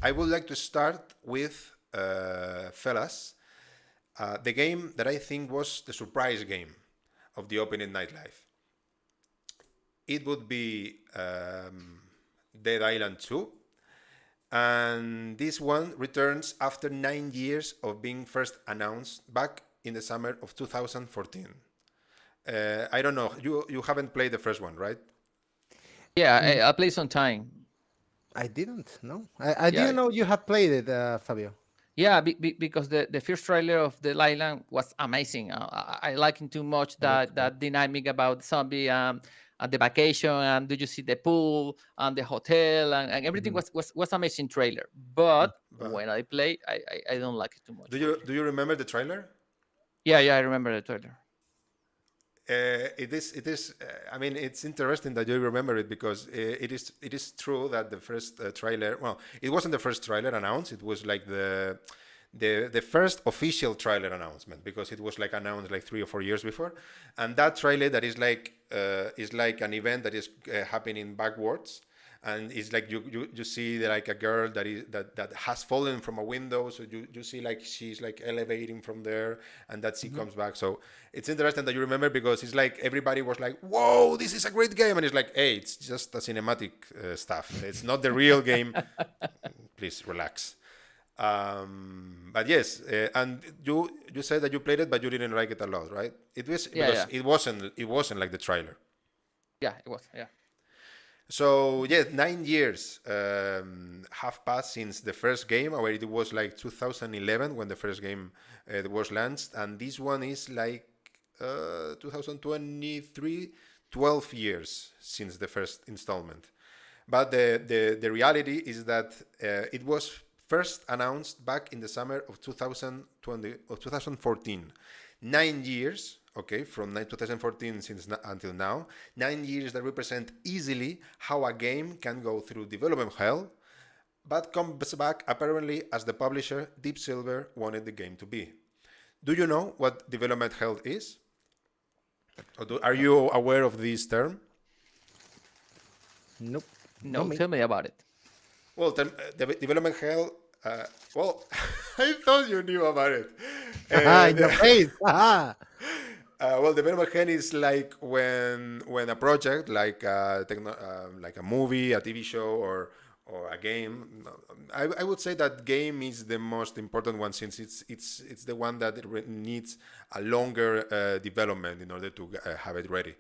I would like to start with fellas, the game that I think was the surprise game of the opening nightlife. It would be Dead Island 2, and this one returns after 9 years of being first announced back in the summer of 2014. I don't know. You haven't played the first one, right? Yeah, Mm, I play some time. I didn't. No, I Yeah, didn't know you have played it, Fabio. yeah, because the first trailer of the Island was amazing. I like it too much, That's cool. that dynamic about zombie and the vacation, and do you see the pool and the hotel, and everything Mhm. was amazing trailer. But But when I play, I don't like it too much. do you remember the trailer? Yeah, I remember the trailer. It is. I mean, it's interesting that you remember it because it is true that the first trailer. Well, it wasn't the first trailer announced. It was like the first official trailer announcement because it was like announced like 3 or 4 years before, and that trailer that is like an event that is happening backwards, and it's like you see like a girl that has fallen from a window, so you see like she's like elevating from there, and that she Mhm. comes back. So it's interesting that you remember because it's like everybody was like, whoa, this is a great game, and it's like, hey, it's just a cinematic stuff, it's not the real game. Please relax. But yes, and you said that you played it, but you didn't like it a lot, right? It was Yeah, because yeah, it wasn't like the trailer. yeah. It was. Yeah. So yeah, 9 years have passed since the first game, or it was like 2011 when the first game was launched, and this one is like 2023, 12 years since the first installment. But the reality is that it was first announced back in the summer of 2020 or 2014. 9 years, okay, from 2014 until now. 9 years that represent easily how a game can go through development hell, but comes back apparently as the publisher Deep Silver wanted the game to be. Do you know what development hell is? Are Uh, you aware of this term? nope, not No, me. tell me about it. Well, the development hell. Well, I thought you knew about it. Haha, in your The, face. Haha. well, development hell is like when a project, like a movie, a TV show, or a game. I would say that game is the most important one since it's the one that needs a longer development in order to have it ready.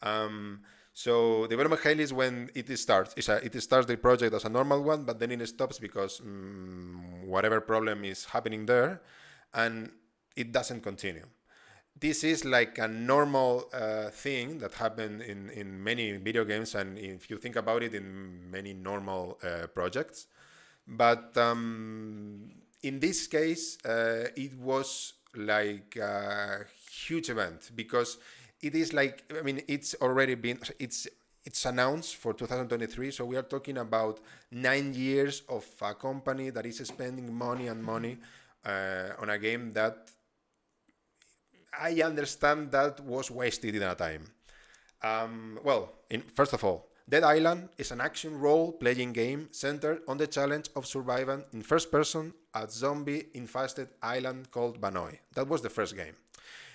Um, so development hell is when it starts. It starts the project as a normal one, but then it stops because whatever problem is happening there, and it doesn't continue. This is like a normal thing that happened in many video games, and if you think about it, in many normal projects. But in this case, it was like a huge event because it is like, I mean, it's announced for 2023, so we are talking about 9 years of a company that is spending money and money on a game that I understand that was wasted in a time. First of all, Dead Island is an action role-playing game centered on the challenge of surviving in first person a zombie-infested island called Banoi. That was the first game.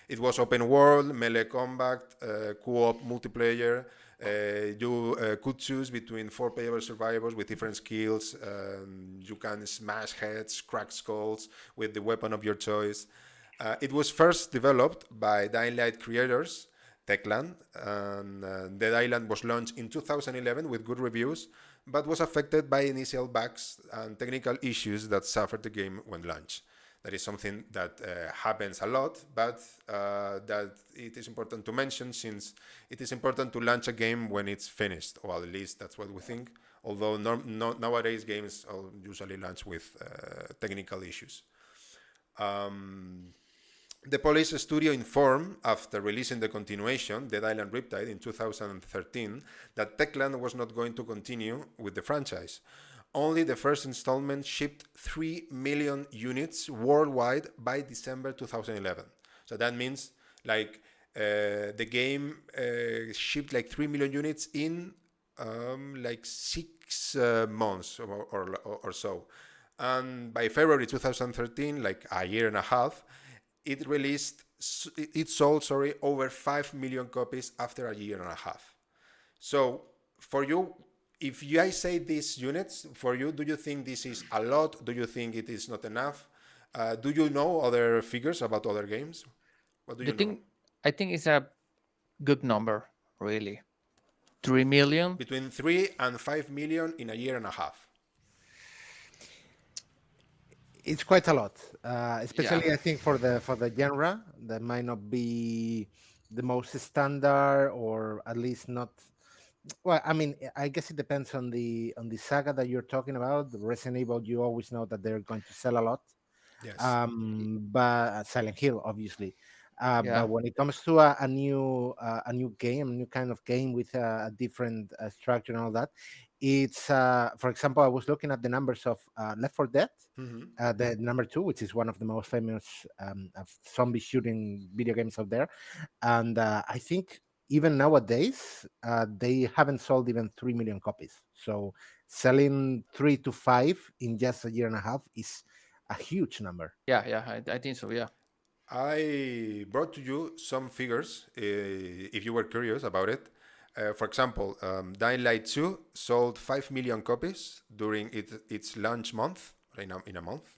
It was open world, melee combat, co-op multiplayer. You could choose between four playable survivors with different skills. You can smash heads, crack skulls with the weapon of your choice. It was first developed by Dying Light creators, Techland, and Dead Island was launched in 2011 with good reviews, but was affected by initial bugs and technical issues that suffered the game when launched. That is something that happens a lot, but that it is important to mention since it is important to launch a game when it's finished, or at least that's what we think. Although nowadays games usually launch with technical issues. Um, the Police Studio informed, after releasing the continuation, Dead Island Riptide, in 2013, that Techland was not going to continue with the franchise. Only the first installment shipped 3 million units worldwide by December 2011. So that means like the game shipped like 3 million units in like 6 months or so. And by February 2013, like a year and a half, it sold, sorry, over 5 million copies after a year and a half. So for you, if I say these units, for you, do you think this is a lot? Do you think it is not enough? Do you know other figures about other games? What do The you know? thing, I think it's a good number, really. 3 million. Between 3 and 5 million in a year and a half. It's quite a lot, Yeah, especially I think for the genre that might not be the most standard, or at least not. Well, I mean, I guess it depends on the saga that you're talking about. The Resident Evil, you always know that they're going to sell a lot. Yes. But Silent Hill, obviously. yeah, But when it comes to a new game, a new kind of game with a different structure and all that, it's for example, I was looking at the numbers of Left 4 Dead, Hmm. the number two, which is one of the most famous of zombie shooting video games out there, and I think even nowadays they haven't sold even 3 million copies. So selling 3 to 5 in just a year and a half is a huge number. yeah. I think so. Yeah, I brought to you some figures if you were curious about it. For example, Dying Light 2 sold 5 million copies during its launch month, in a month.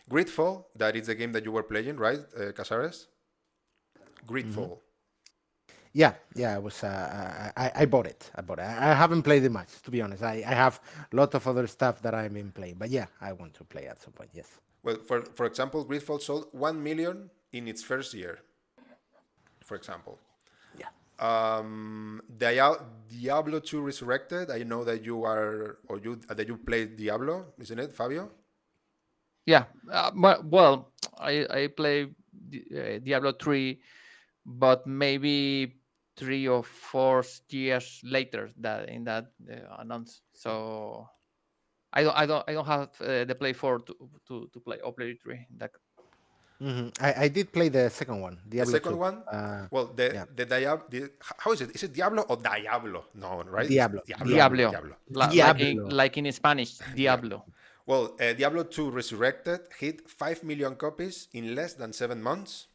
Gridfall, that is the game that you were playing, right, Casares? Hmm. Gridfall. Yeah. I was. I bought it. I bought it. I haven't played it much, to be honest. I have a lot of other stuff that I've been playing, but yeah, I want to play at some point. Yes. Well, for example, Gridfall sold 1 million in its first year, for example. Yeah. Diablo 2 Resurrected. I know that you are, or you that you played Diablo, isn't it, Fabio? yeah. Well, I play Diablo 3, but maybe 3 or 4 years later that in that announce. So I don't have the Play 4 to play, or Play 3. That I did play the second one, The Diablo second 2. one, well, Yeah. how is it? Is it Diablo or Diablo? No, right? It's Diablo. Diablo. Diablo. Diablo, Diablo. Diablo. like in Spanish, Yeah. Diablo. Well, Diablo 2 Resurrected hit 5 million copies in less than 7 months.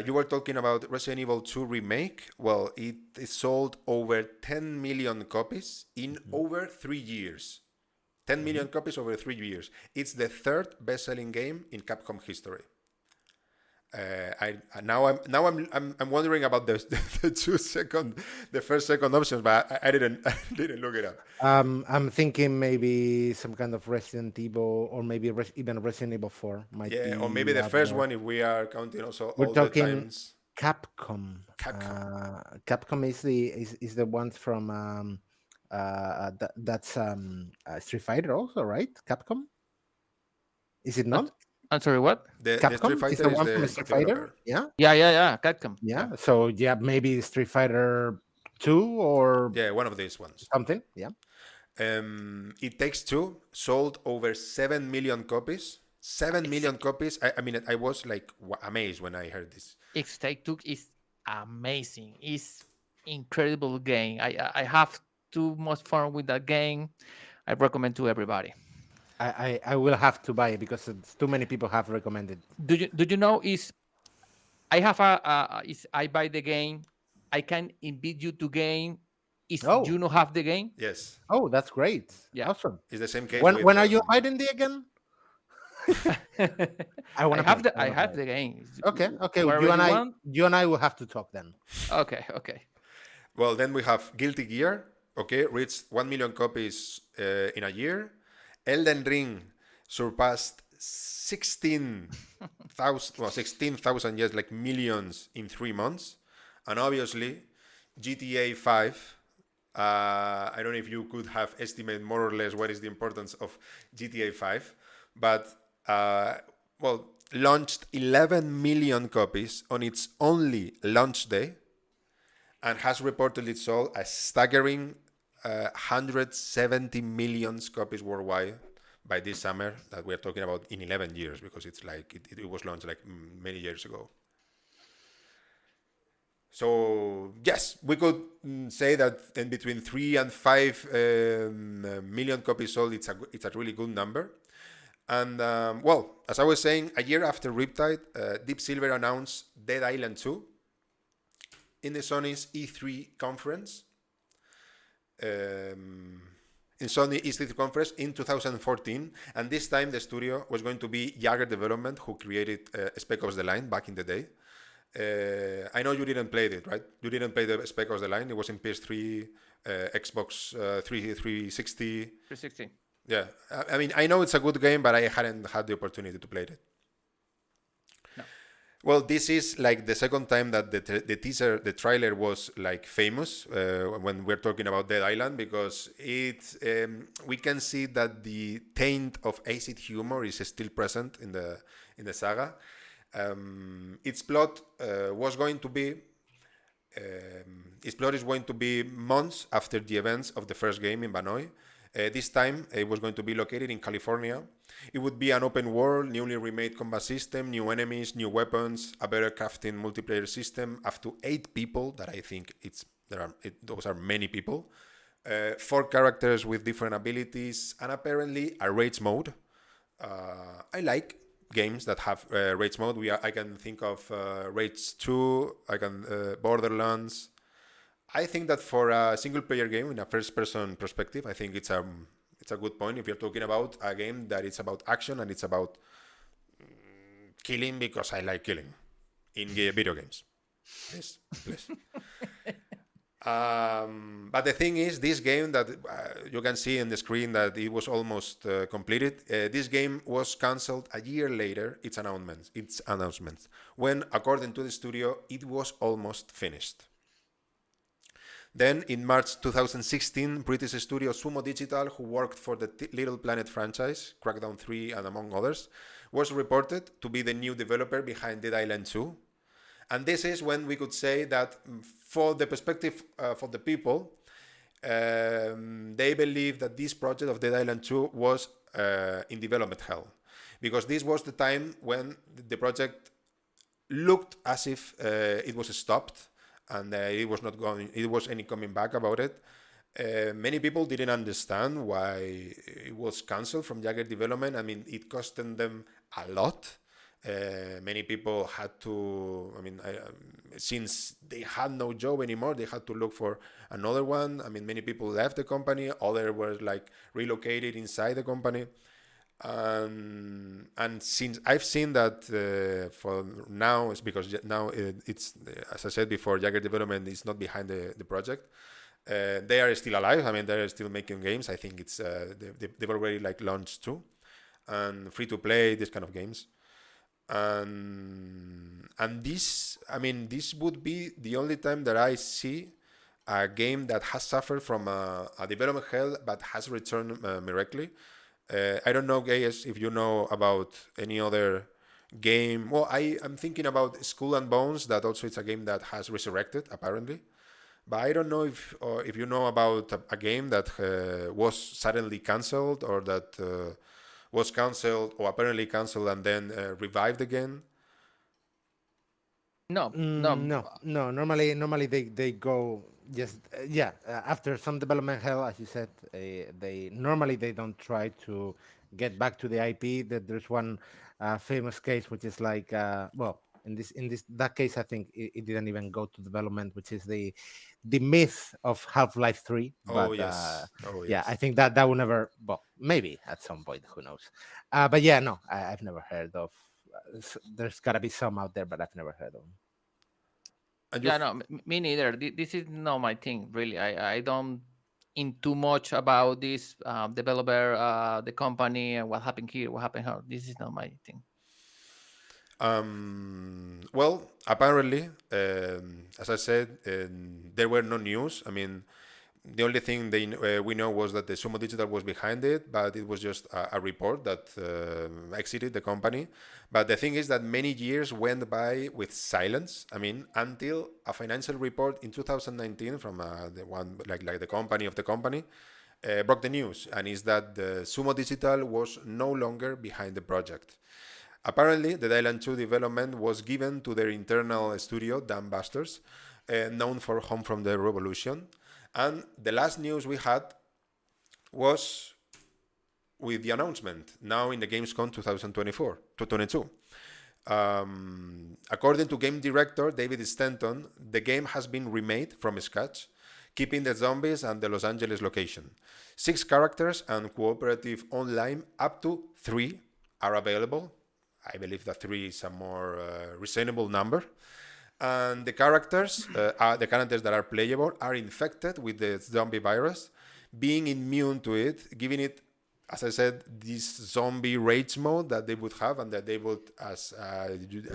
You were talking about Resident Evil 2 Remake. Well, it sold over 10 million copies in over 3 years. 10 million copies over 3 years. It's the third best-selling game in Capcom history. I'm wondering about the first second options, but I didn't look it up. I'm thinking maybe some kind of Resident Evil, or maybe even Resident Evil 4 might Yeah, or maybe be the up first there. one if we are counting also We're all the talking times. Capcom. Capcom. Capcom is the one from that's Street Fighter also, right? Capcom, is it Uh, not? I'm sorry, what? The Street Capcom is Fighter the is one from the Street Fighter. developer. Yeah, Yeah. Capcom. Yeah. yeah. So yeah, maybe Street Fighter 2 or Yeah, one of these ones. something. Yeah. It Takes Two sold over 7 million copies. 7 It's million copies. I mean, I was like amazed when I heard this. It's Take Two is amazing. It's incredible game. I have too much fun with that game. I recommend to everybody. I will have to buy it because too many people have recommended. Do you know is I have is I buy the game. I can invite you to game. Is Oh, you not have the game? Yes, oh, that's great. Yeah. Awesome. it's the same case When with. when are you hiding the again? I want to play. I I want to have play. the game. Okay, okay. Wherever you want. You and I will have to talk then. Okay. Well, then we have Guilty Gear. Okay, reached 1 million copies in a year. Elden Ring surpassed 16,000, yes, like millions in 3 months. And obviously, GTA 5. I don't know if you could have estimated more or less what is the importance of GTA 5, but well, launched 11 million copies on its only launch day, and has reportedly sold a staggering 170 million copies worldwide by this summer that we're talking about in 11 years, because it's like it was launched like many years ago. So yes, we could say that in between 3 and 5 million copies sold, it's a really good number. And well, as I was saying, a year after Riptide, Deep Silver announced Dead Island 2 in the Sony's E3 conference. In Sony E3 conference in 2014, and this time the studio was going to be Jagger Development, who created Spec Ops: The Line back in the day. I know you didn't play it, right? You didn't play the Spec Ops: The Line. It was in PS3, Xbox 360. 360. Yeah, I mean, I know it's a good game, but I hadn't had the opportunity to play it. No. Well, this is like the second time that the trailer was like famous when we're talking about Dead Island, because we can see that the taint of acid humor is still present in the saga. Its plot is going to be months after the events of the first game in Banoi. This time, it was going to be located in California. It would be an open world, newly remade combat system, new enemies, new weapons, a better crafting multiplayer system, up to 8 people. That I think those are many people. 4 characters with different abilities, and apparently a rage mode. I like games that have rage mode. I can think of Rage 2, Borderlands. I think that for a single-player game in a first-person perspective, I think it's a good point if you're talking about a game that it's about action and it's about killing, because I like killing in video games. Please. But the thing is, this game that you can see on the screen that it was almost completed. This game was cancelled a year later. Its announcement, when, according to the studio, it was almost finished. Then, in March 2016, British studio Sumo Digital, who worked for the Little Planet franchise, Crackdown 3 and among others, was reported to be the new developer behind Dead Island 2. And this is when we could say that, for the perspective for the people, they believe that this project of Dead Island 2 was in development hell. Because this was the time when the project looked as if it was stopped, and it was any coming back about it. Many people didn't understand why it was cancelled from Jagger Development. I mean, it costed them a lot. Many people had to, since they had no job anymore, they had to look for another one. I mean, many people left the company, others were like relocated inside the company. And since I've seen that for now, it's because now it's, as I said before, Jagger Development is not behind the project. They are still alive. I mean, they're still making games. I think it's they've already like launched 2 and free to play, this kind of games. And this would be the only time that I see a game that has suffered from a development hell but has returned miraculously. I don't know, guys, if you know about any other game. Well, I'm thinking about Skull and Bones, that also it's a game that has resurrected, apparently. But I don't know if you know about a game that was suddenly cancelled, or that was cancelled or apparently cancelled and then revived again. No. Normally they go just after some development hell, as you said. They don't try to get back to the IP. That there's one famous case which is like in that case I think it didn't even go to development, which is the myth of Half-Life 3. But yeah, I think that will never. Well, maybe at some point, who knows? But yeah, no, I've never heard of. There's gotta be some out there, but I've never heard of them. Yeah, no, me neither. This is not my thing, really. I don't in too much about this developer, the company, and what happened here, what happened here. This is not my thing. Well, apparently, as I said, there were no news. I mean, the only thing we know was that the Sumo Digital was behind it, but it was just a report that exited the company. But the thing is that many years went by with silence. I mean, until a financial report in 2019 from the one like the company of the company broke the news, and is that the Sumo Digital was no longer behind the project. Apparently, the Dead Island 2 development was given to their internal studio, Dambusters, known for Home from the Revolution. And the last news we had was with the announcement now in the Gamescom 2022. According to game director David Stanton, the game has been remade from scratch, keeping the zombies and the Los Angeles location. 6 characters and cooperative online up to 3 are available. I believe that 3 is a more reasonable number. And the characters that are playable are infected with the zombie virus, being immune to it, giving it, as I said, this zombie rage mode that they would have, and that they would, as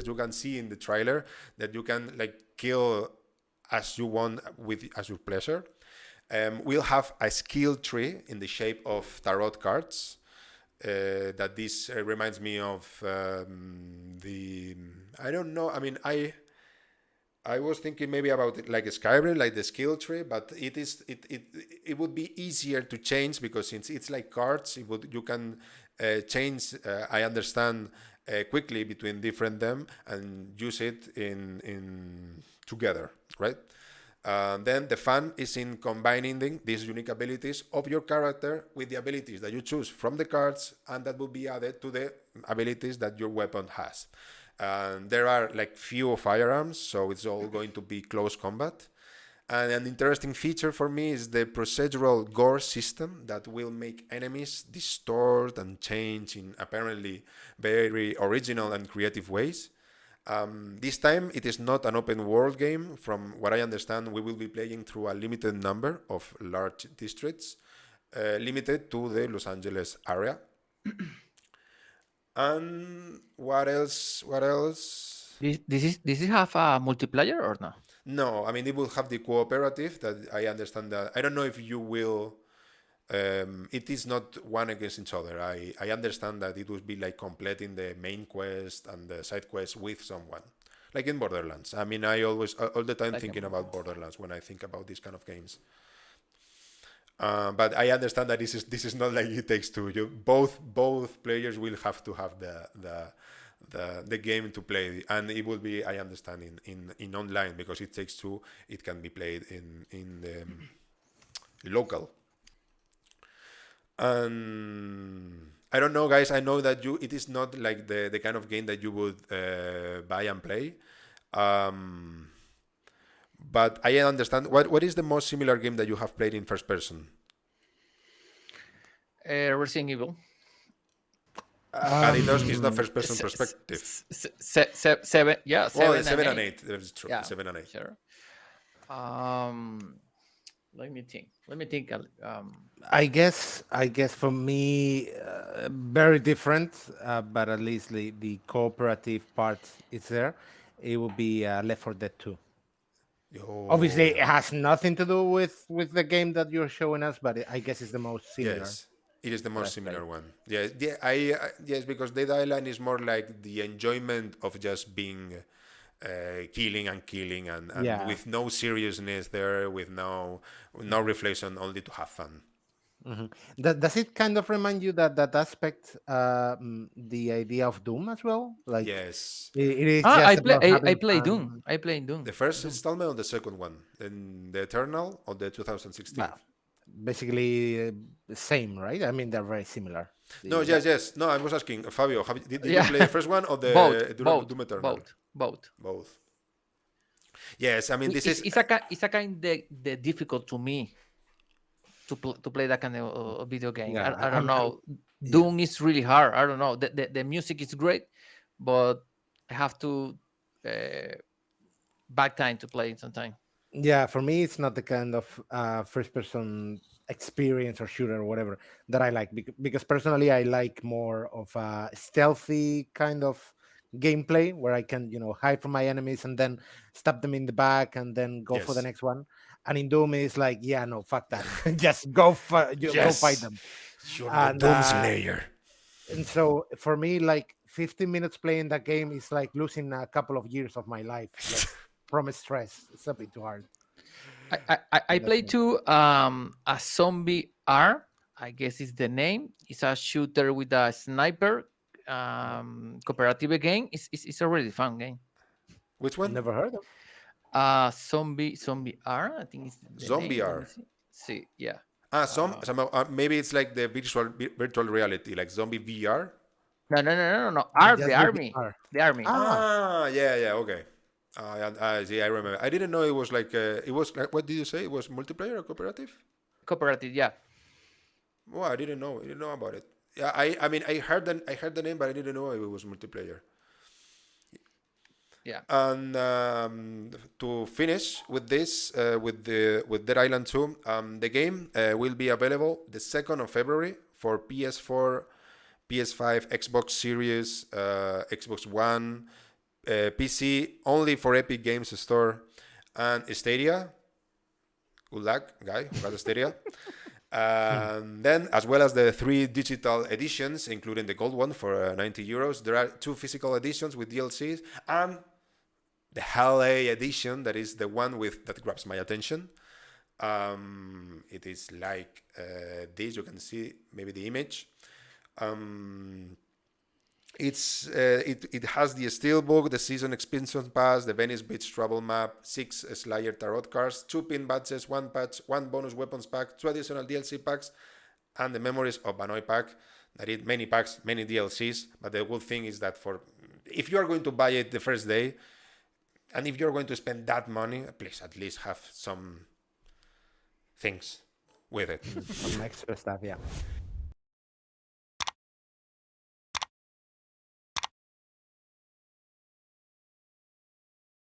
you can see in the trailer, that you can like kill as you want as your pleasure. We'll have a skill tree in the shape of tarot cards. That this reminds me of I don't know. I mean, I was thinking maybe about it like a Skyrim, like the skill tree, but it would be easier to change, because since it's like cards, you can change. I understand quickly between different them and use it in together, right? Then the fun is in combining these unique abilities of your character with the abilities that you choose from the cards, and that will be added to the abilities that your weapon has. There are like few firearms, so it's all going to be close combat. And an interesting feature for me is the procedural Gore system that will make enemies distort and change in apparently very original and creative ways. This time it is not an open world game. From what I understand, we will be playing through a limited number of large districts, limited to the Los Angeles area. And what else? This is have a multiplayer or no? No, I mean, it will have the cooperative that I understand that. I don't know if you will. It is not one against each other. I understand that it would be like completing the main quest and the side quest with someone, like in Borderlands. I mean, I always all the time thinking about Borderlands when I think about these kind of games. But I understand that this is not like It Takes Two. Both players will have to have the game to play, and it will be, I understand, in online, because It Takes Two, it can be played in the local. And I don't know, guys. I know that it is not like the kind of game that you would buy and play. But I understand. What is the most similar game that you have played in first person? Resident Evil. And it's not first person perspective. 7, yeah. Well, 7 and 8. That is true. Yeah, 7 and 8. Sure. Let me think. I guess for me, very different, but at least the cooperative part is there. It would be Left 4 Dead 2. Obviously, it has nothing to do with the game that you're showing us, but I guess it's the most similar. Yes, it is the most similar one. Yes, yes, because Dead Island is more like the enjoyment of just being killing and with no seriousness there, with no reflection, only to have fun. Mm-hmm. Does it kind of remind you that aspect, the idea of Doom as well? Like, yes, it is. I play Doom. I play Doom. The first installment or the second one, then the Eternal or the 2016. Basically, the same, right? I mean, they're very similar. No, yes. No, I was asking Fabio. Did you play the first one or the Doom Eternal? Both. Yes, I mean it's a kind of difficult to me to play that kind of video game. Yeah, I don't know. Doom is really hard. I don't know. The music is great, but I have to back time to play it sometime. Yeah, for me, it's not the kind of first-person experience or shooter or whatever that I like, because personally, I like more of a stealthy kind of gameplay where I can, hide from my enemies and then stab them in the back and then go for the next one. And in Doom, it's like, yeah, no, fuck that. Just go fight them. You're the Doom Slayer. And so for me, like 15 minutes playing that game is like losing a couple of years of my life. Like, from stress. It's a bit too hard. I played too a Zombie R, I guess is the name. It's a shooter with a sniper, cooperative game. It's a really fun game. Which one? Never heard of. Zombie R, I think is the Zombie name. Let me R. see. Yeah. Some maybe it's like the virtual reality, like Zombie VR. No. The Just the army. VR. The army. Ah, Yeah, okay. I see. I remember. I didn't know it was like. It was like. What did you say? It was multiplayer or cooperative? Cooperative, yeah. Oh, I didn't know. I didn't know about it. Yeah, I mean, I heard the name, but I didn't know it was multiplayer. Yeah. And to finish with this, with Dead Island 2, the game will be available the 2nd of February for PS4, PS5, Xbox Series, Xbox One, PC, only for Epic Games Store and Stadia. Good luck, guy who got Stadia. And then, as well as the 3 digital editions, including the gold one for 90 euros, there are 2 physical editions with DLCs and the Halley edition, that is the one that grabs my attention. It is like this. You can see maybe the image. It has the Steelbook, the Season Expansion Pass, the Venice Beach Travel Map, 6 Slayer Tarot cards, 2 pin badges, 1 patch, 1 bonus weapons pack, 2 additional DLC packs, and the Memories of Banoi pack. That is many packs, many DLCs. But the good thing is that if you are going to buy it the first day, and if you're going to spend that money, please at least have some things with it. some extra stuff, yeah.